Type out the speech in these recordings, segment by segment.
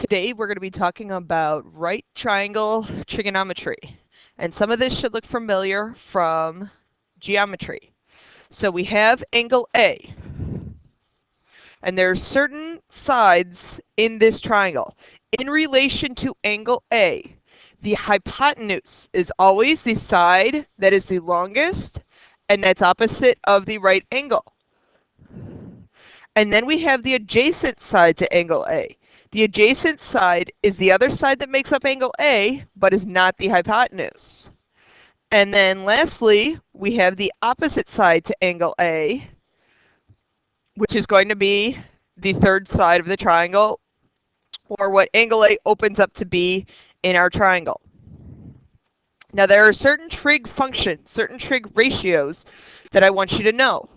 Today we're going to be talking about right triangle trigonometry. And some of this should look familiar from geometry. So we have angle A. And there are certain sides in this triangle. In relation to angle A, the hypotenuse is always the side that is the longest, and that's opposite of the right angle. And then we have the adjacent side to angle A. The adjacent side is the other side that makes up angle A, but is not the hypotenuse. And then lastly, we have the opposite side to angle A, which is going to be the third side of the triangle, or what angle A opens up to be in our triangle. Now there are certain trig functions, certain trig ratios that I want you to know.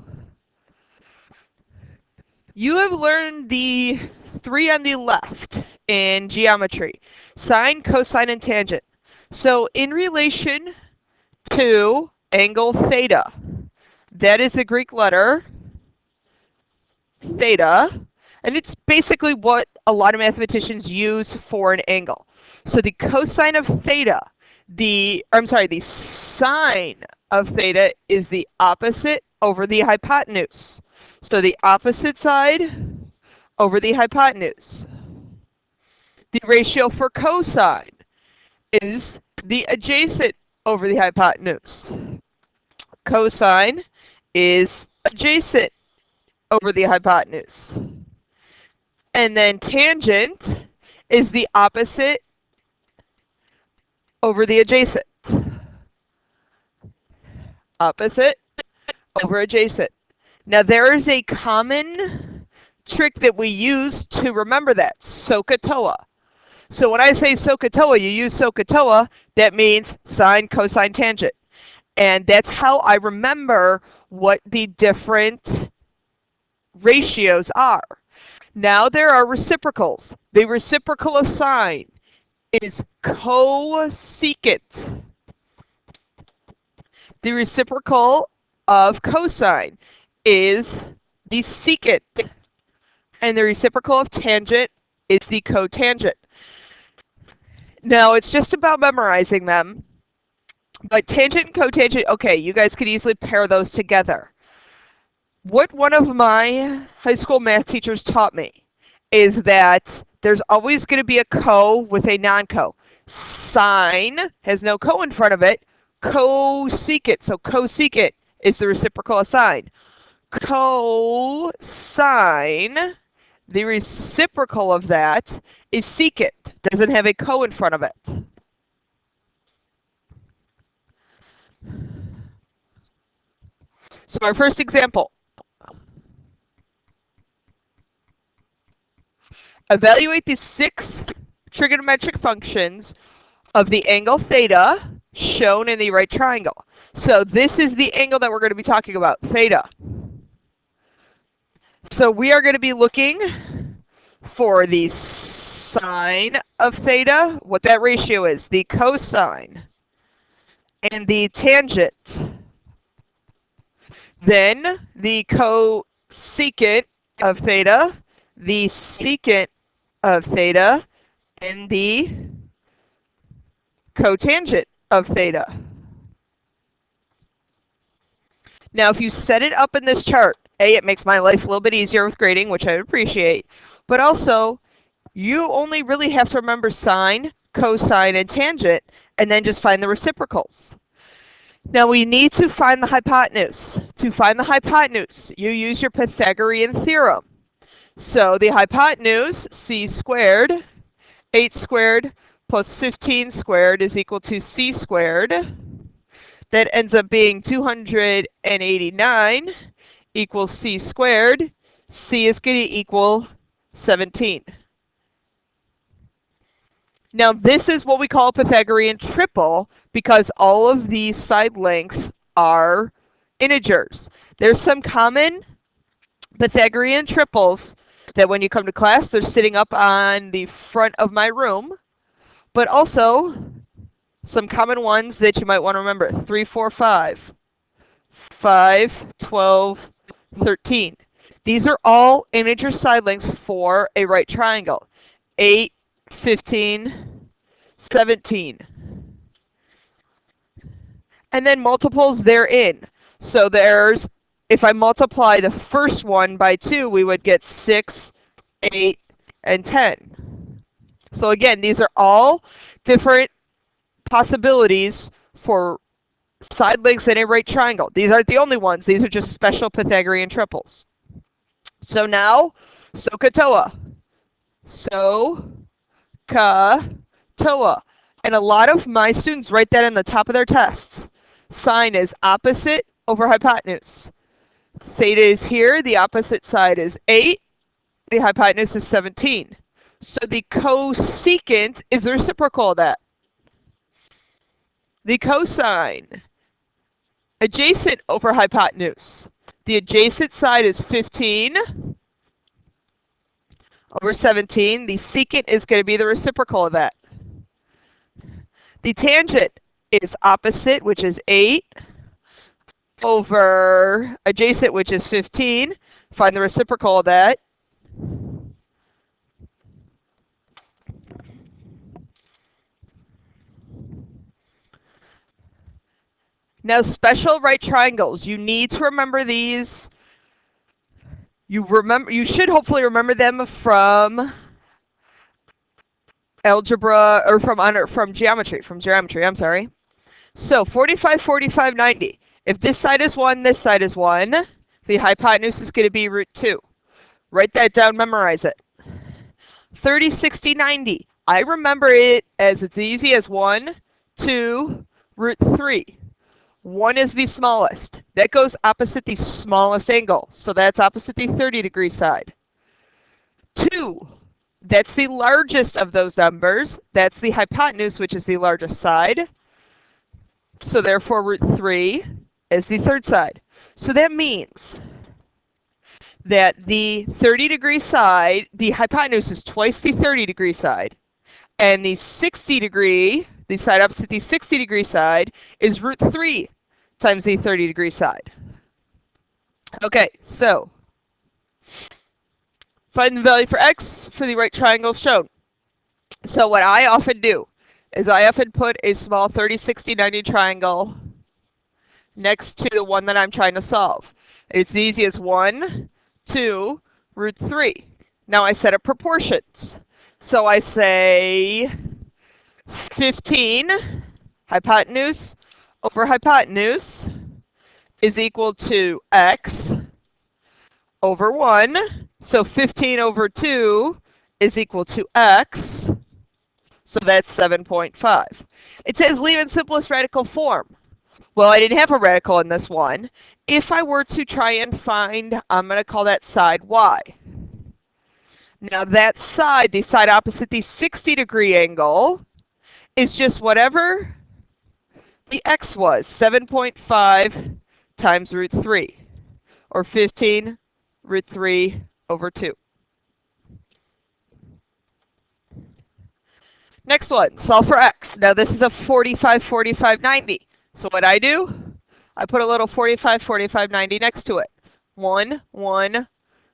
You have learned the three on the left in geometry: sine, cosine, and tangent. So in relation to angle theta, that is the Greek letter theta, and it's basically what a lot of mathematicians use for an angle. So the cosine of theta, the sine of theta is the opposite over the hypotenuse. So the opposite side over the hypotenuse. The ratio for cosine is the adjacent over the hypotenuse. Cosine is adjacent over the hypotenuse. And then tangent is the opposite over the adjacent. Opposite over adjacent. Now there is a common trick that we use to remember that, SOHCAHTOA. So when I say SOHCAHTOA, you use SOHCAHTOA, that means sine, cosine, tangent. And that's how I remember what the different ratios are. Now there are reciprocals. The reciprocal of sine is cosecant. The reciprocal of cosine is the secant. And the reciprocal of tangent is the cotangent. Now it's just about memorizing them. But tangent and cotangent, okay, you guys could easily pair those together. What one of my high school math teachers taught me is that there's always going to be a co with a non-co. Sine has no co in front of it. Cosecant, so cosecant is the reciprocal of sine. Cosine, the reciprocal of that is secant, doesn't have a co in front of it. So our first example. Evaluate the 6 trigonometric functions of the angle theta shown in the right triangle. So this is the angle that we're going to be talking about, theta. So we are going to be looking for the sine of theta, what that ratio is, the cosine, and the tangent. Then the cosecant of theta, the secant of theta, and the cotangent of theta. Now, if you set it up in this chart, it makes my life a little bit easier with grading, which I appreciate. But also, you only really have to remember sine, cosine, and tangent, and then just find the reciprocals. Now, we need to find the hypotenuse. To find the hypotenuse, you use your Pythagorean theorem. So the hypotenuse, c squared, 8 squared plus 15 squared is equal to c squared. That ends up being 289 equals c squared. C is going to equal 17. Now this is what we call a Pythagorean triple because all of these side lengths are integers. There's some common Pythagorean triples that when you come to class, they're sitting up on the front of my room, but also some common ones that you might want to remember: 3, 4, 5, 5, 12, 13. These are all integer side lengths for a right triangle. 8, 15, 17. And then multiples therein. So there's, if I multiply the first one by 2, we would get 6, 8, and 10. So again, these are all different possibilities for side lengths in a right triangle. These aren't the only ones. These are just special Pythagorean triples. So now, SOHCAHTOA. SOHCAHTOA. And a lot of my students write that in the top of their tests. Sine is opposite over hypotenuse. Theta is here. The opposite side is 8. The hypotenuse is 17. So the cosecant is the reciprocal of that. The cosine, adjacent over hypotenuse. The adjacent side is 15 over 17. The secant is going to be the reciprocal of that. The tangent is opposite, which is 8, over adjacent, which is 15. Find the reciprocal of that. Now, special right triangles. You need to remember these. You should hopefully remember them from algebra, or from geometry. I'm sorry. So 45, 45, 90. If this side is 1, this side is 1, the hypotenuse is going to be root 2. Write that down, memorize it. 30, 60, 90. I remember it as it's easy as 1, 2, root 3. 1 is the smallest. That goes opposite the smallest angle. So that's opposite the 30-degree side. 2, that's the largest of those numbers. That's the hypotenuse, which is the largest side. So therefore, root 3 is the third side. So that means that the 30-degree side, the hypotenuse is twice the 30-degree side. And the 60-degree, the side opposite the 60-degree side, is root 3 times the 30-degree side. Okay, so find the value for x for the right triangles shown. So what I often do is I often put a small 30, 60, 90 triangle next to the one that I'm trying to solve. It's as easy as 1, 2, root 3. Now I set up proportions. So I say 15 hypotenuse over hypotenuse is equal to x over 1. So 15 over 2 is equal to x. So that's 7.5. It says leave in simplest radical form. Well, I didn't have a radical in this one. If I were to try and find, I'm going to call that side y. Now that side, the side opposite the 60-degree angle, is just whatever the x was, 7.5 times root 3, or 15 root 3 over 2. Next one, solve for x. Now this is a 45, 45, 90. So what I do, I put a little 45, 45, 90 next to it. 1, 1,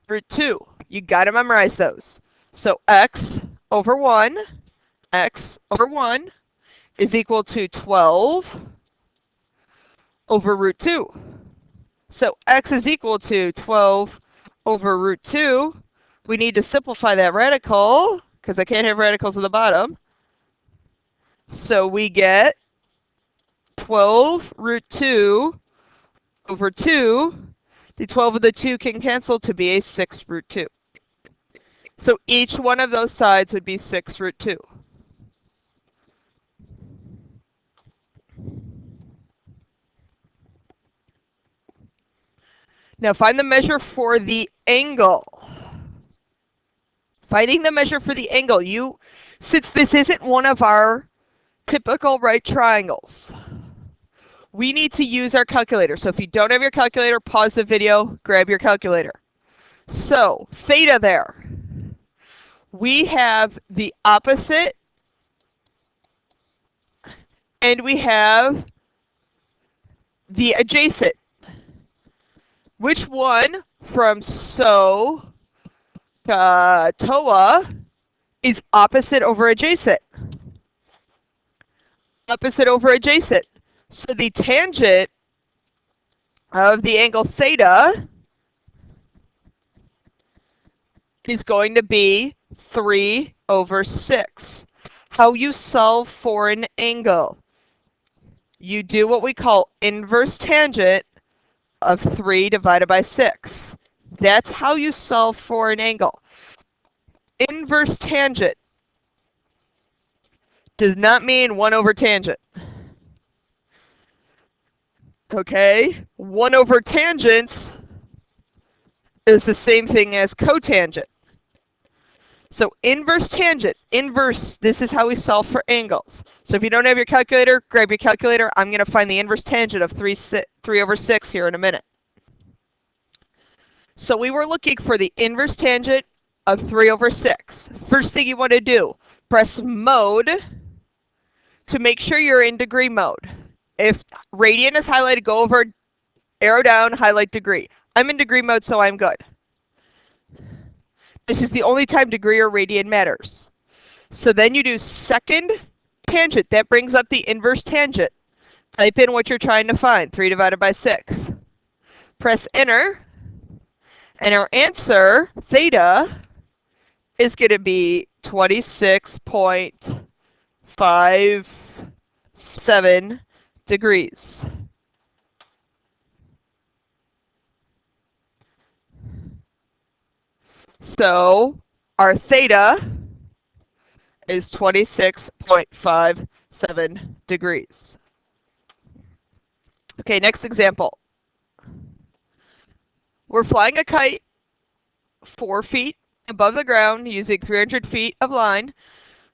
root 2. You got to memorize those. So x over 1 is equal to 12 over root 2. So x is equal to 12 over root 2. We need to simplify that radical, because I can't have radicals at the bottom. So we get 12 root 2 over 2. The 12 of the 2 can cancel to be a 6 root 2. So each one of those sides would be 6 root 2. Now find the measure for the angle. Finding the measure for the angle, since this isn't one of our typical right triangles, we need to use our calculator. So if you don't have your calculator, pause the video, grab your calculator. So theta there. We have the opposite, and we have the adjacent. Which one from SOHCAHTOA is opposite over adjacent. Opposite over adjacent. So the tangent of the angle theta is going to be 3 over 6. How you solve for an angle? You do what we call inverse tangent of 3 divided by 6. That's how you solve for an angle. Inverse tangent does not mean 1 over tangent. Okay? 1 over tangents is the same thing as cotangent. So inverse tangent, inverse, this is how we solve for angles. So if you don't have your calculator, grab your calculator. I'm going to find the inverse tangent of 3 over 6 here in a minute. So we were looking for the inverse tangent of 3 over 6. First thing you want to do, press mode to make sure you're in degree mode. If radian is highlighted, go over, arrow down, highlight degree. I'm in degree mode, so I'm good. This is the only time degree or radian matters. So then you do second tangent. That brings up the inverse tangent. Type in what you're trying to find, 3 divided by 6. Press enter. And our answer, theta, is going to be 26.57 degrees. So our theta is 26.57 degrees. Okay, next example. We're flying a kite 4 feet above the ground using 300 feet of line.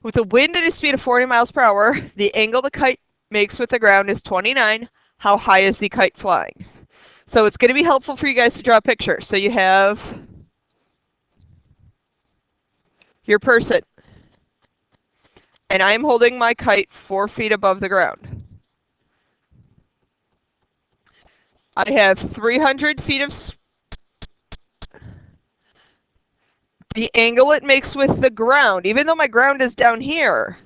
With a wind at a speed of 40 miles per hour, the angle the kite makes with the ground is 29. How high is the kite flying? So it's going to be helpful for you guys to draw a picture. So you have your person, and I'm holding my kite 4 feet above the ground. I have 300 feet of the angle it makes with the ground, even though my ground is down here,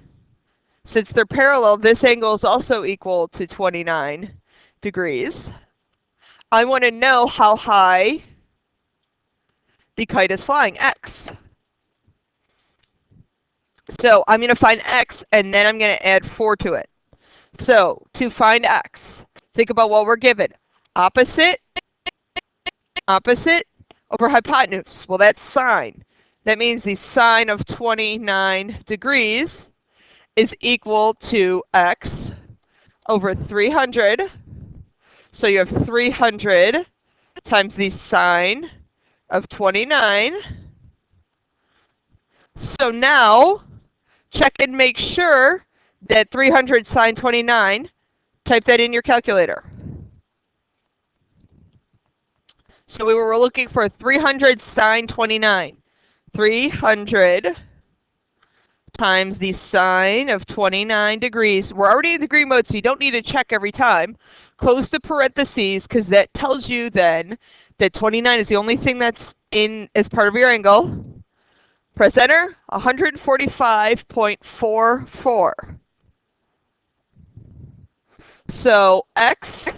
since they're parallel, this angle is also equal to 29 degrees. I want to know how high the kite is flying, x. So I'm going to find x, and then I'm going to add 4 to it. So to find x, think about what we're given. Opposite over hypotenuse. Well, that's sine. That means the sine of 29 degrees is equal to x over 300. So you have 300 times the sine of 29. So now, check and make sure that 300 sine 29, type that in your calculator. So we were looking for 300 sine 29. 300 times the sine of 29 degrees. We're already in degree mode, so you don't need to check every time. Close the parentheses, because that tells you then that 29 is the only thing that's in as part of your angle. Press enter, 145.44. So x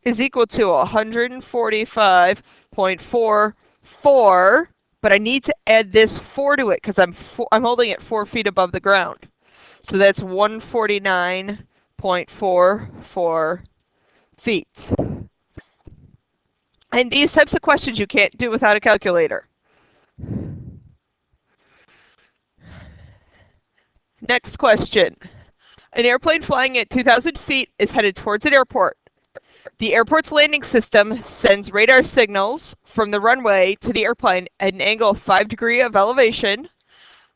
is equal to 145.44, but I need to add this 4 to it because I'm holding it 4 feet above the ground. So that's 149.44 feet. And these types of questions you can't do without a calculator. Next question. An airplane flying at 2,000 feet is headed towards an airport. The airport's landing system sends radar signals from the runway to the airplane at an angle of 5 degrees of elevation.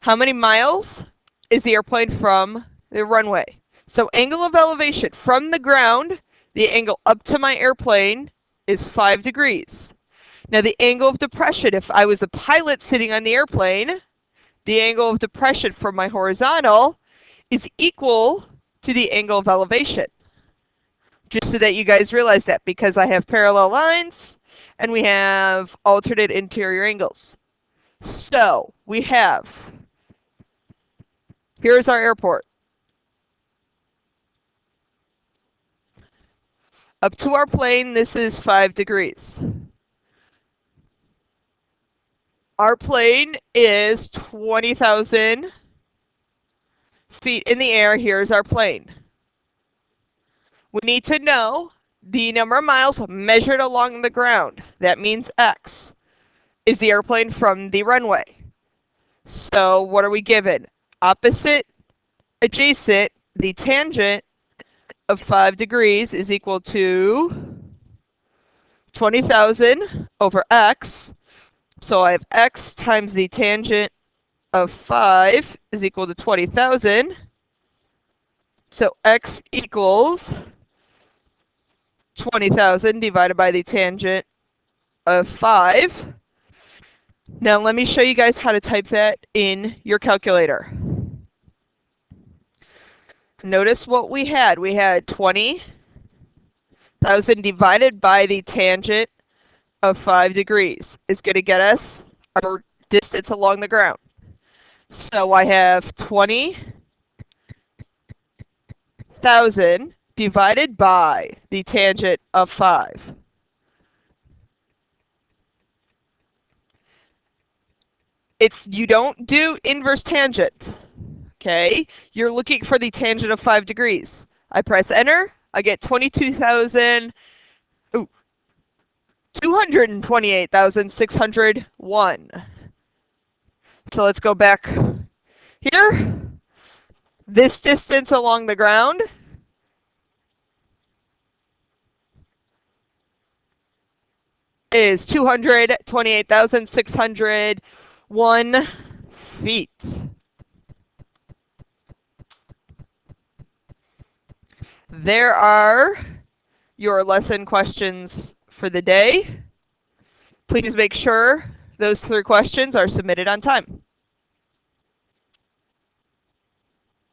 How many miles is the airplane from the runway? So angle of elevation from the ground, the angle up to my airplane is 5 degrees. Now the angle of depression, if I was the pilot sitting on the airplane, the angle of depression from my horizontal is equal to the angle of elevation. Just so that you guys realize that, because I have parallel lines and we have alternate interior angles. So we have Here's our airport. Up to our plane, this is 5 degrees. Our plane is 20,000 feet in the air. Here's our plane. We need to know the number of miles measured along the ground. That means X is the airplane from the runway. So what are we given? Opposite, adjacent, the tangent of 5 degrees is equal to 20,000 over X. So I have X times the tangent of 5 is equal to 20,000. So X equals 20,000 divided by the tangent of 5. Now let me show you guys how to type that in your calculator. Notice what we had. We had 20,000 divided by the tangent of 5 degrees is going to get us our distance along the ground. So I have 20,000 divided by the tangent of 5. You don't do inverse tangent, okay? You're looking for the tangent of 5 degrees. I press enter, I get 228,601. So let's go back here. This distance along the ground is 228,601 feet. There are your lesson questions for the day. Please make sure those 3 questions are submitted on time.